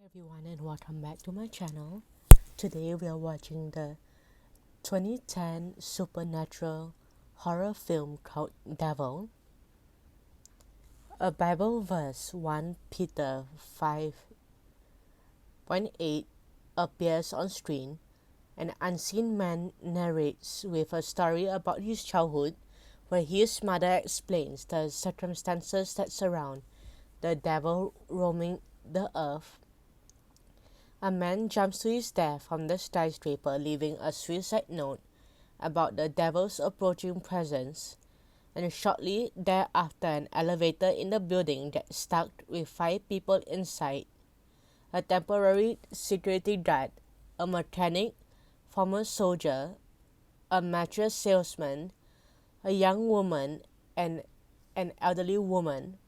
everyone and welcome back to my channel. Today we are watching the 2010 supernatural horror film called Devil. A Bible verse 1 Peter 5:8 appears on screen. An unseen man narrates with a story about his childhood where his mother explains the circumstances that surround the devil roaming the earth. A man jumps to his death from the skyscraper, leaving a suicide note about the devil's approaching presence, and shortly thereafter an elevator in the building gets stuck with 5 people inside: a temporary security guard, a mechanic, former soldier, a mattress salesman, a young woman, and an elderly woman.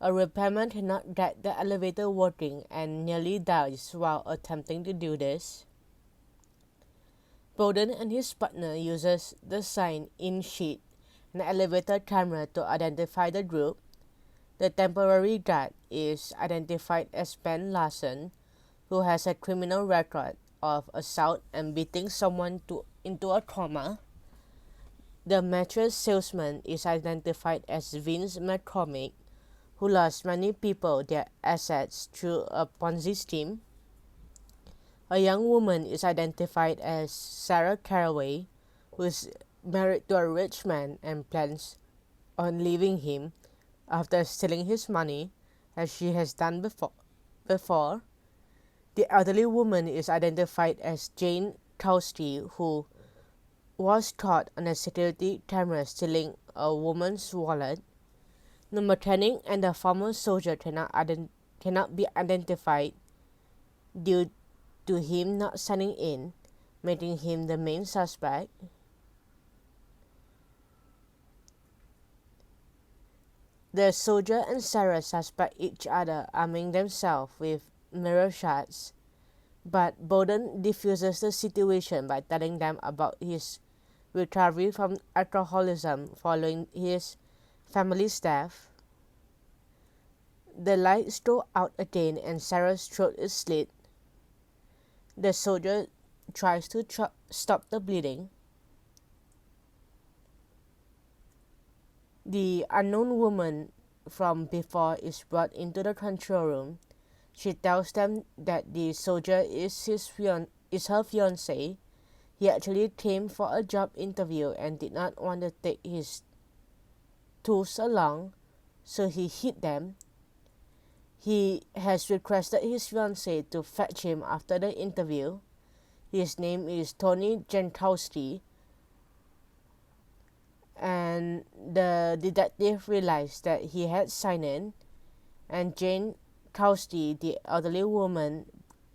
A repairman cannot get the elevator working and nearly dies while attempting to do this. Bowden and his partner uses the sign-in sheet and elevator camera to identify the group. The temporary guard is identified as Ben Larson, who has a criminal record of assault and beating someone into a coma. The mattress salesman is identified as Vince McCormick, who lost many people their assets through a Ponzi scheme. A young woman is identified as Sarah Caraway, who is married to a rich man and plans on leaving him after stealing his money, as she has done before. The elderly woman is identified as Jane Kowski, who was caught on a security camera stealing a woman's wallet. The mechanic and the former soldier cannot be identified due to him not signing in, making him the main suspect. The soldier and Sarah suspect each other, arming themselves with mirror shots, but Bowden diffuses the situation by telling them about his recovery from alcoholism following his family's death. The lights go out again and Sarah's throat is slit. The soldier tries to stop the bleeding. The unknown woman from before is brought into the control room. She tells them that the soldier is her fiancé. He actually came for a job interview and did not want to take his tools along, so he hid them. He has requested his fiancée to fetch him after the interview. His name is Tony Jankowski, and the detective realized that he had signed in, and Jane Kowski, the elderly woman,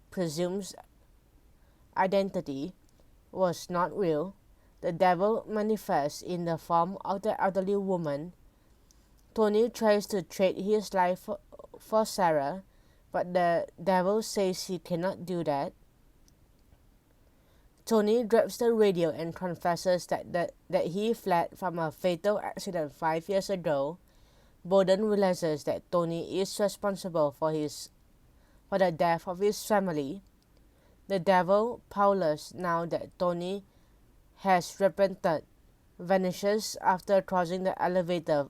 presumes identity was not real. The devil manifests in the form of the elderly woman. Tony tries to trade his life for Sarah, but the devil says he cannot do that. Tony grabs the radio and confesses that he fled from a fatal accident 5 years ago. Bowden realizes that Tony is responsible for the death of his family. The devil, powerless now that Tony has repented, vanishes after crossing the elevator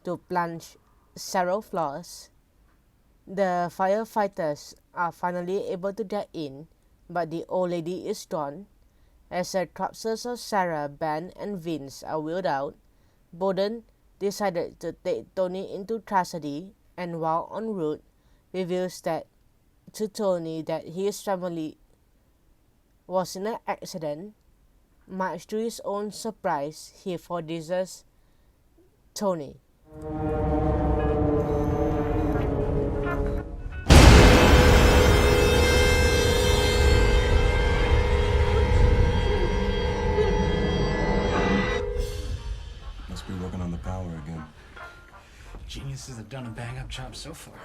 to plunge several floors. The firefighters are finally able to get in, but the old lady is gone. As the corpses of Sarah, Ben, and Vince are wheeled out, Bowden decided to take Tony into custody, and while en route, reveals to Tony that his family was in an accident. Much to his own surprise, he forgives Tony. Must be working on the power again. Geniuses have done a bang-up job so far.